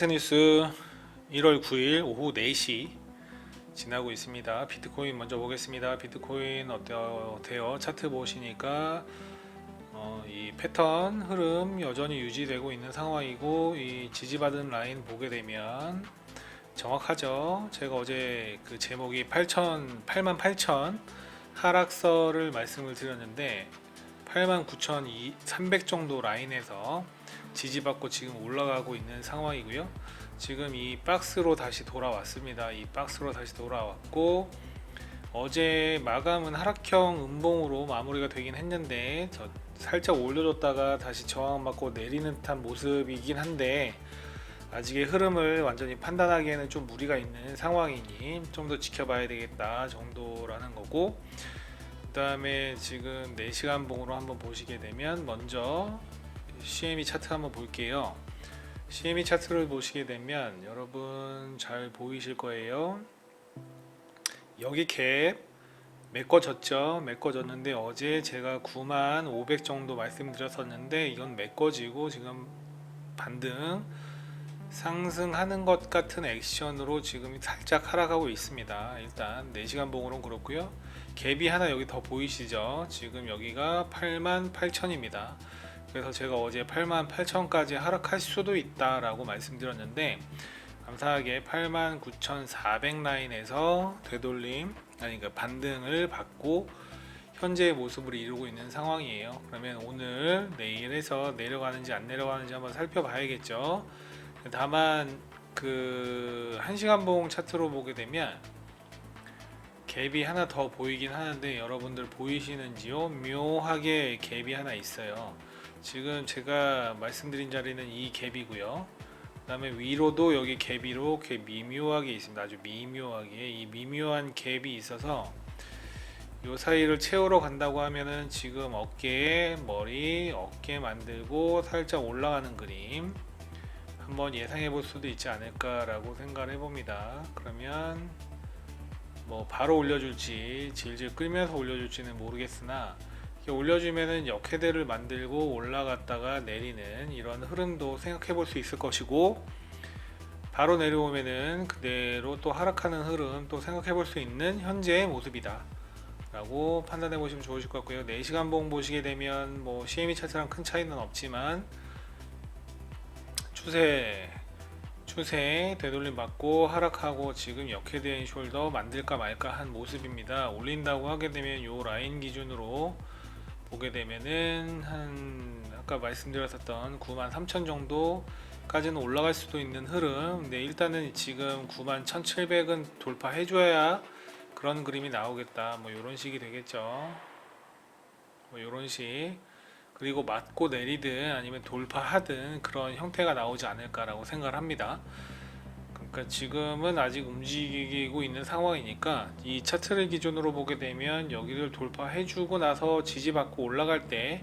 테니스 1월 9일 오후 4시 지나고 있습니다. 비트코인 먼저 보겠습니다. 비트코인 어때요? 차트 보시니까 이 패턴 흐름 여전히 유지되고 있는 상황이고, 이 지지받은 라인 보게 되면 정확하죠. 제가 어제 그 제목이 88,000 하락설을 말씀을 드렸는데 89,300 정도 라인에서 지지받고 지금 올라가고 있는 상황이고요. 지금 이 박스로 다시 돌아왔습니다. 이 박스로 다시 돌아왔고, 어제 마감은 하락형 음봉으로 마무리가 되긴 했는데 살짝 올려줬다가 다시 저항받고 내리는 듯한 모습이긴 한데, 아직의 흐름을 완전히 판단하기에는 좀 무리가 있는 상황이니 좀 더 지켜봐야 되겠다 정도라는 거고, 그 다음에 지금 4시간 봉으로 한번 보시게 되면 먼저 CME 차트 한번 볼게요. CME 차트를 보시게 되면 여러분 잘 보이실 거예요. 여기 갭 메꿔졌죠. 메꿔졌는데 어제 제가 95,000 정도 말씀드렸었는데 이건 메꿔지고 지금 반등 상승하는 것 같은 액션으로 지금 살짝 하락하고 있습니다. 일단 4시간 봉으로는 그렇고요. 갭이 하나 여기 더 보이시죠? 지금 여기가 88,000입니다. 그래서 제가 어제 88,000까지 하락할 수도 있다라고 말씀드렸는데, 감사하게 89,400 라인에서 되돌림, 그러니까 반등을 받고 현재의 모습을 이루고 있는 상황이에요. 그러면 오늘 내일에서 내려가는지 안 내려가는지 한번 살펴봐야겠죠. 다만 그 1시간 봉 차트로 보게 되면 갭이 하나 더 보이긴 하는데, 여러분들 보이시는지요? 묘하게 갭이 하나 있어요. 지금 제가 말씀드린 자리는 이 갭이고요. 그 다음에 위로도 여기 갭이 이렇게 미묘하게 있습니다. 아주 미묘하게 이 미묘한 갭이 있어서 요 사이를 채우러 간다고 하면은 지금 어깨 만들고 살짝 올라가는 그림 한번 예상해 볼 수도 있지 않을까라고 생각을 해봅니다. 그러면 뭐 바로 올려줄지 질질 끌면서 올려줄지는 모르겠으나, 이렇게 올려주면은 역헤드를 만들고 올라갔다가 내리는 이런 흐름도 생각해 볼 수 있을 것이고, 바로 내려오면은 그대로 또 하락하는 흐름 또 생각해 볼 수 있는 현재의 모습이다 라고 판단해 보시면 좋으실 것 같고요. 4시간 봉 보시게 되면 뭐 CME 차트랑 큰 차이는 없지만 추세 되돌림 받고 하락하고 지금 역헤드 앤 숄더 만들까 말까 한 모습입니다. 올린다고 하게 되면 요 라인 기준으로 보게 되면은 한 아까 말씀드렸었던 93,000 정도까지는 올라갈 수도 있는 흐름. 근데 일단은 지금 91,700은 돌파해 줘야 그런 그림이 나오겠다, 뭐 요런 식이 되겠죠. 뭐 요런 식, 그리고 맞고 내리든 아니면 돌파하든 그런 형태가 나오지 않을까라고 생각을 합니다. 그러니까 지금은 아직 움직이고 있는 상황이니까 이 차트를 기준으로 보게 되면 여기를 돌파해주고 나서 지지받고 올라갈 때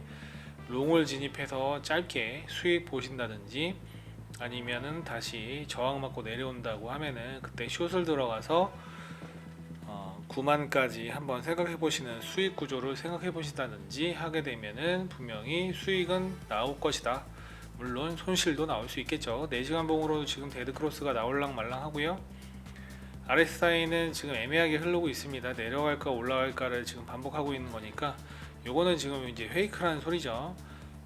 롱을 진입해서 짧게 수익 보신다든지, 아니면은 다시 저항 맞고 내려온다고 하면은 그때 숏을 들어가서 9만까지 한번 생각해 보시는 수익 구조를 생각해 보시다든지 하게 되면은 분명히 수익은 나올 것이다. 물론 손실도 나올 수 있겠죠. 4시간 봉으로 지금 데드크로스가 나올랑 말랑 하고요. RSI는 지금 애매하게 흐르고 있습니다. 내려갈까 올라갈까를 지금 반복하고 있는 거니까 요거는 지금 이제 페이크라는 소리죠.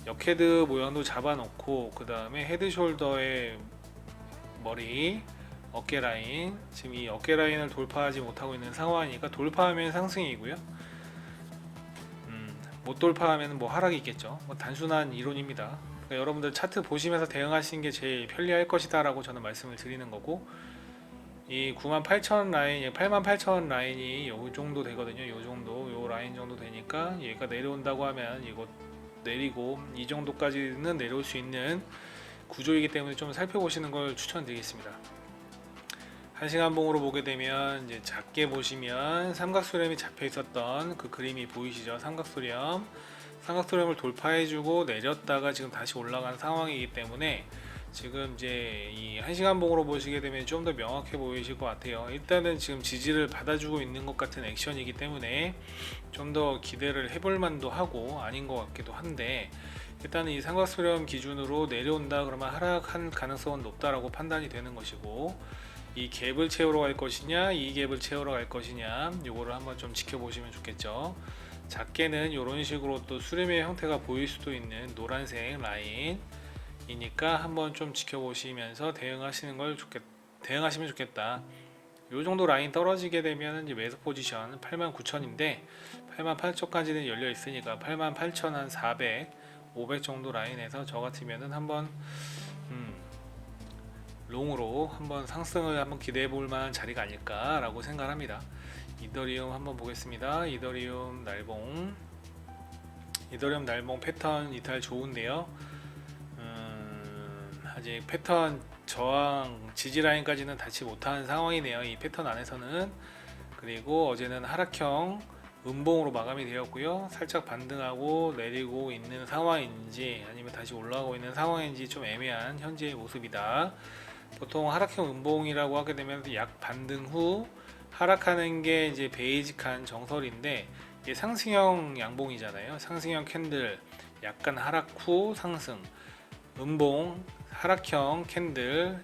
역헤드 모양도 잡아놓고 그 다음에 헤드 숄더의 머리 어깨 라인, 지금 이 어깨 라인을 돌파하지 못하고 있는 상황이니까 돌파하면 상승이고요. 못 돌파하면 뭐 하락이 있겠죠. 뭐 단순한 이론입니다. 그러니까 여러분들 차트 보시면서 대응하시는 게 제일 편리할 것이다 라고 저는 말씀을 드리는 거고, 이 98,000 라인, 88,000 라인이 요 정도 되거든요. 요 정도, 요 라인 정도 되니까 얘가 내려온다고 하면 이거 내리고 이 정도까지는 내려올 수 있는 구조이기 때문에 좀 살펴보시는 걸 추천드리겠습니다. 1시간 봉으로 보게 되면 이제 작게 보시면 삼각수렴이 잡혀 있었던 그 그림이 보이시죠? 삼각수렴을 돌파해주고 내렸다가 지금 다시 올라간 상황이기 때문에 지금 이제 이 1시간 봉으로 보시게 되면 좀 더 명확해 보이실 것 같아요. 일단은 지금 지지를 받아주고 있는 것 같은 액션이기 때문에 좀 더 기대를 해볼 만도 하고 아닌 것 같기도 한데, 일단 이 삼각수렴 기준으로 내려온다 그러면 하락한 가능성은 높다라고 판단이 되는 것이고, 이 갭을 채우러 갈 것이냐 이 갭을 채우러 갈 것이냐 요거를 한번 좀 지켜보시면 좋겠죠. 작게는 이런 식으로 또 수렴의 형태가 보일 수도 있는 노란색 라인이니까 한번 좀 지켜보시면서 대응하시면 좋겠다. 요 정도 라인 떨어지게 되면 이제 매수 포지션 89,000인데 88,000까지는 열려 있으니까 88,400, 500 정도 라인에서 저 같으면은 한번 롱으로 한번 상승을 한번 기대해 볼 만한 자리가 아닐까라고 생각합니다. 이더리움 한번 보겠습니다. 이더리움 날봉 패턴 이탈 좋은데요. 아직 패턴 저항 지지 라인까지는 닿지 못한 상황이네요. 이 패턴 안에서는. 그리고 어제는 하락형 음봉으로 마감이 되었고요. 살짝 반등하고 내리고 있는 상황인지 아니면 다시 올라가고 있는 상황인지 좀 애매한 현재의 모습이다. 보통 하락형 음봉이라고 하게 되면 약 반등 후 하락하는 게 이제 베이직한 정설인데, 이게 상승형 양봉이잖아요. 상승형 캔들 약간 하락 후 상승, 음봉 하락형 캔들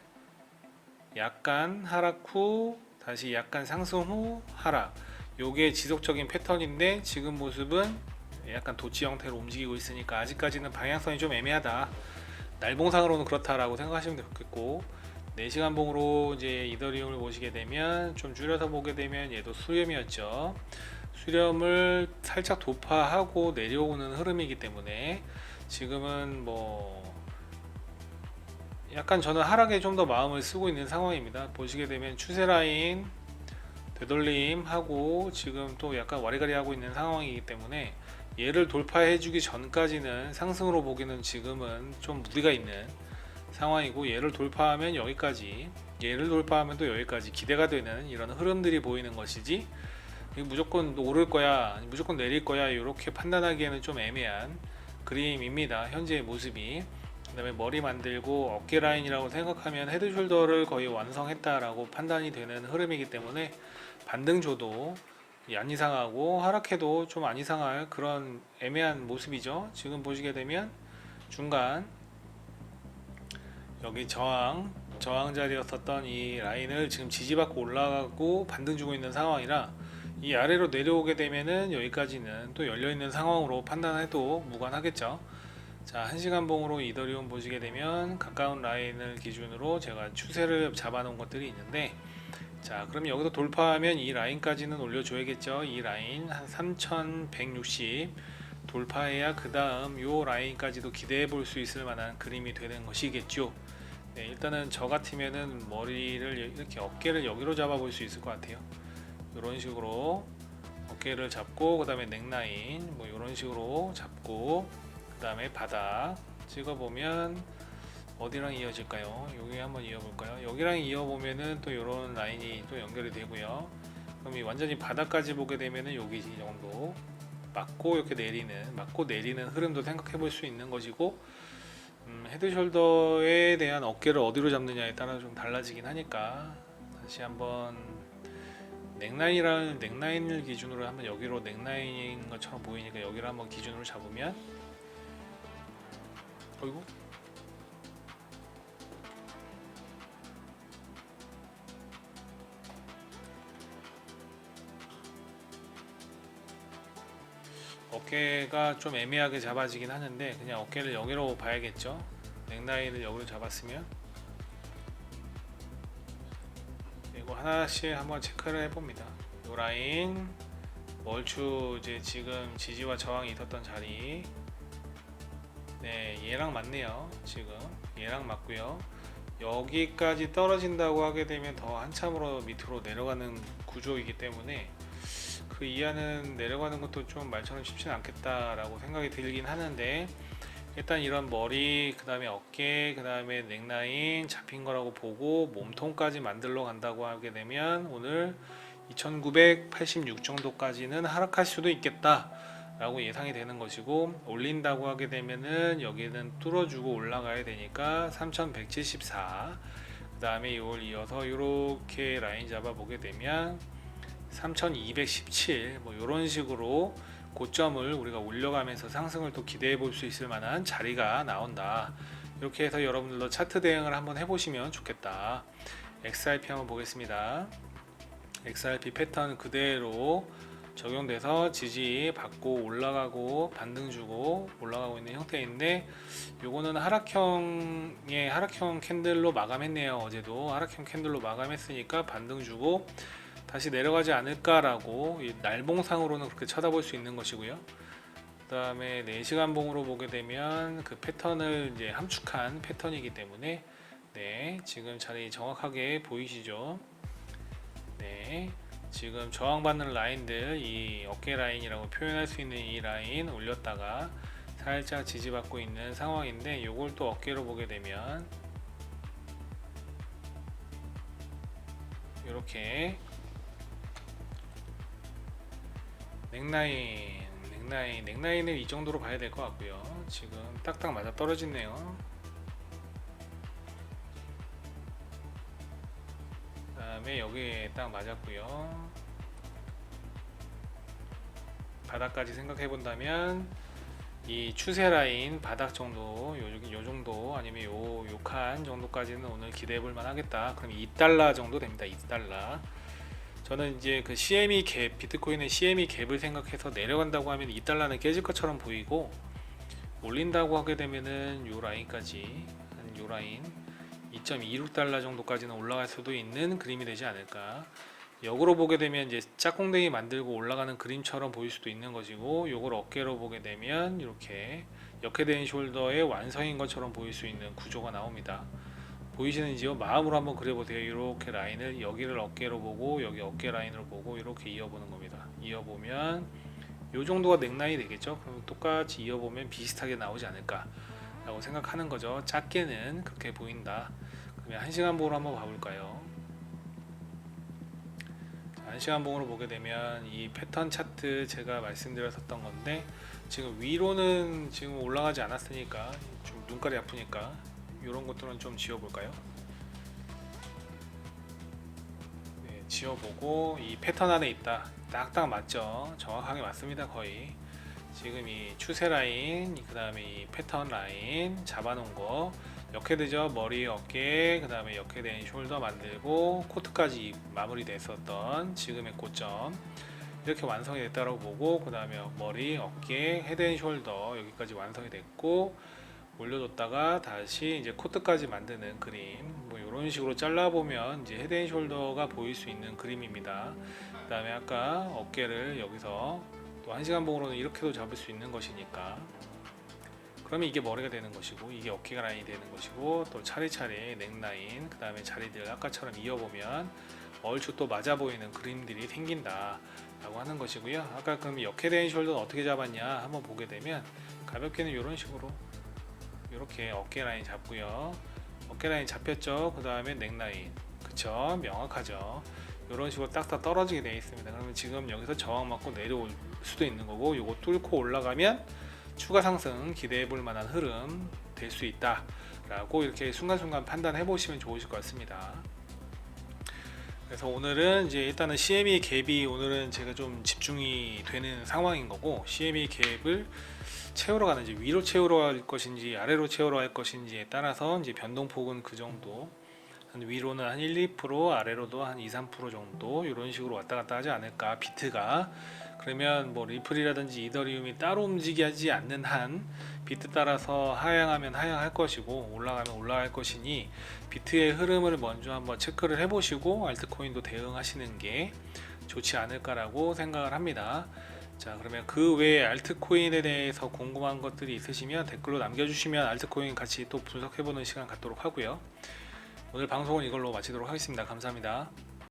약간 하락 후 다시 약간 상승 후 하락, 요게 지속적인 패턴인데 지금 모습은 약간 도치 형태로 움직이고 있으니까 아직까지는 방향성이 좀 애매하다. 날봉상으로는 그렇다라고 생각하시면 좋겠고, 4시간 봉으로 이제 이더리움을 보시게 되면 좀 줄여서 보게 되면 얘도 수렴이었죠. 수렴을 살짝 돌파하고 내려오는 흐름이기 때문에 지금은 뭐 약간 저는 하락에 좀 더 마음을 쓰고 있는 상황입니다. 보시게 되면 추세 라인 되돌림 하고 지금 또 약간 와리가리 하고 있는 상황이기 때문에 얘를 돌파해 주기 전까지는 상승으로 보기는 지금은 좀 무리가 있는 상황이고, 얘를 돌파하면 여기까지, 얘를 돌파하면 또 여기까지 기대가 되는 이런 흐름들이 보이는 것이지, 무조건 오를 거야 무조건 내릴 거야 이렇게 판단하기에는 좀 애매한 그림입니다. 현재의 모습이. 그 다음에 머리 만들고 어깨 라인이라고 생각하면 헤드숄더를 거의 완성했다라고 판단이 되는 흐름이기 때문에 반등줘도 안 이상하고 하락해도 좀 안 이상할 그런 애매한 모습이죠. 지금 보시게 되면 중간 여기 저항 자리였었던 이 라인을 지금 지지받고 올라가고 반등 주고 있는 상황이라, 이 아래로 내려오게 되면은 여기까지는 또 열려있는 상황으로 판단해도 무관하겠죠. 자, 1시간 봉으로 이더리움 보시게 되면 가까운 라인을 기준으로 제가 추세를 잡아 놓은 것들이 있는데, 자, 그럼 여기서 돌파하면 이 라인까지는 올려줘야겠죠. 이 라인 한 3160 돌파해야 그 다음 요 라인까지도 기대해 볼 수 있을 만한 그림이 되는 것이겠죠. 네, 일단은 저 같으면은 머리를 이렇게 어깨를 여기로 잡아 볼 수 있을 것 같아요. 이런 식으로 어깨를 잡고, 그 다음에 넥라인 뭐 이런 식으로 잡고, 그 다음에 바닥 찍어보면 어디랑 이어질까요? 여기 한번 이어볼까요? 여기랑 이어보면은 또 이런 라인이 또 연결이 되고요. 그럼 이 완전히 바닥까지 보게 되면은 여기 이 정도 맞고 이렇게 맞고 내리는 흐름도 생각해 볼 수 있는 것이고, 헤드숄더에 대한 어깨를 어디로 잡느냐에 따라 좀 달라지긴 하니까, 다시 한번 넥라인을 기준으로 한번 여기로 넥라인인 것처럼 보이니까 여기를 한번 기준으로 잡으면, 어이구, 어깨가 좀 애매하게 잡아지긴 하는데 그냥 어깨를 여기로 봐야겠죠. 넥라인을 여기로 잡았으면. 그리고 하나씩 한번 체크를 해봅니다. 이 라인 멀추 이제 지금 지지와 저항이 있었던 자리, 네, 얘랑 맞네요. 지금 얘랑 맞고요. 여기까지 떨어진다고 하게 되면 더 한참으로 밑으로 내려가는 구조이기 때문에 그 이하는 내려가는 것도 좀 말처럼 쉽지는 않겠다라고 생각이 들긴 하는데, 일단 이런 머리, 그 다음에 어깨, 그 다음에 넥라인 잡힌 거라고 보고 몸통까지 만들러 간다고 하게 되면 오늘 2986 정도까지는 하락할 수도 있겠다 라고 예상이 되는 것이고, 올린다고 하게 되면은 여기는 뚫어주고 올라가야 되니까 3174, 그 다음에 이걸 이어서 이렇게 라인 잡아 보게 되면 3217, 뭐 이런 식으로 고점을 우리가 올려가면서 상승을 또 기대해 볼 수 있을 만한 자리가 나온다. 이렇게 해서 여러분들도 차트 대응을 한번 해보시면 좋겠다. XRP 한번 보겠습니다. XRP 패턴 그대로 적용돼서 지지 받고 올라가고 반등 주고 올라가고 있는 형태인데, 요거는 하락형의 하락형 캔들로 마감했네요. 어제도 하락형 캔들로 마감했으니까 반등 주고 다시 내려가지 않을까라고 날봉상으로는 그렇게 쳐다볼 수 있는 것이고요. 그 다음에 4시간 봉으로 보게 되면 그 패턴을 이제 함축한 패턴이기 때문에 네, 지금 자리 정확하게 보이시죠? 네, 지금 저항받는 라인들, 이 어깨 라인이라고 표현할 수 있는 이 라인 올렸다가 살짝 지지받고 있는 상황인데, 요걸 또 어깨로 보게 되면 이렇게 넥라인을 이 정도로 봐야 될 것 같고요. 지금 딱딱 맞아 떨어지네요. 그 다음에 여기에 딱 맞았고요. 바닥까지 생각해 본다면 이 추세 라인 바닥 정도, 요 정도 아니면 요 칸 정도까지는 오늘 기대해 볼 만하겠다. 그럼 2달러 정도 됩니다. 2달러. 저는 이제 그 CME 갭, 비트코인의 CME 갭을 생각해서 내려간다고 하면 2달러는 깨질 것처럼 보이고, 올린다고 하게 되면은 요 라인까지, 한 요 라인 2.26달러 정도까지는 올라갈 수도 있는 그림이 되지 않을까. 역으로 보게 되면 이제 짝꿍댕이 만들고 올라가는 그림처럼 보일 수도 있는 것이고, 요걸 어깨로 보게 되면 이렇게 역해된 숄더의 완성인 것처럼 보일 수 있는 구조가 나옵니다. 보이시는지요? 마음으로 한번 그려보세요. 이렇게 라인을, 여기를 어깨로 보고 여기 어깨 라인으로 보고 이렇게 이어보는 겁니다. 이어보면 요 정도가 넥라인이 되겠죠. 그럼 똑같이 이어보면 비슷하게 나오지 않을까 라고 생각하는 거죠. 작게는 그렇게 보인다. 그러면 1시간 봉으로 한번 봐볼까요? 1시간 봉으로 보게 되면 이 패턴 차트 제가 말씀드렸었던 건데, 지금 위로는 지금 올라가지 않았으니까 좀 눈깔이 아프니까 이런 것들은 좀 지워볼까요? 네, 지워보고 이 패턴 안에 있다. 딱딱 맞죠? 정확하게 맞습니다. 거의 지금 이 추세 라인, 그 다음에 이 패턴 라인 잡아놓은 거 역해되죠. 머리, 어깨, 그 다음에 역해된 숄더 만들고 코트까지 마무리됐었던 지금의 고점, 이렇게 완성이 됐다고 보고, 그 다음에 머리, 어깨, 헤드앤 숄더 여기까지 완성이 됐고, 올려줬다가 다시 이제 코트까지 만드는 그림, 뭐 이런 식으로 잘라보면 이제 헤드앤 숄더가 보일 수 있는 그림입니다. 그 다음에 아까 어깨를 여기서 또 1시간 봉으로는 이렇게도 잡을 수 있는 것이니까, 그러면 이게 머리가 되는 것이고 이게 어깨가 라인이 되는 것이고, 또 차례차례 넥라인, 그 다음에 자리들 아까처럼 이어보면 얼추 또 맞아 보이는 그림들이 생긴다 라고 하는 것이고요. 아까 그럼 역해된 숄더는 어떻게 잡았냐 한번 보게 되면, 가볍게는 이런 식으로 이렇게 어깨 라인 잡고요. 어깨 라인 잡혔죠. 그 다음에 넥라인, 그쵸, 명확하죠. 이런 식으로 딱딱 떨어지게 되어 있습니다. 그러면 지금 여기서 저항 맞고 내려올 수도 있는 거고, 요거 뚫고 올라가면 추가 상승 기대해 볼 만한 흐름 될 수 있다 라고 이렇게 순간순간 판단해 보시면 좋으실 것 같습니다. 그래서 오늘은 이제 일단은 CME 갭이 오늘은 제가 좀 집중이 되는 상황인 거고, CME 갭을 채우러 가는지, 위로 채우러 갈 것인지 아래로 채우러 갈 것인지에 따라서 이제 변동폭은 그 정도, 한 위로는 한 1, 2%, 아래로도 한 2, 3% 정도 이런 식으로 왔다 갔다 하지 않을까, 비트가. 그러면 뭐 리플이라든지 이더리움이 따로 움직이지 않는 한 비트 따라서 하향하면 하향할 것이고 올라가면 올라갈 것이니, 비트의 흐름을 먼저 한번 체크를 해보시고 알트코인도 대응하시는 게 좋지 않을까라고 생각을 합니다. 자, 그러면 그 외에 알트코인에 대해서 궁금한 것들이 있으시면 댓글로 남겨주시면 알트코인 같이 또 분석해보는 시간 갖도록 하고요. 오늘 방송은 이걸로 마치도록 하겠습니다. 감사합니다.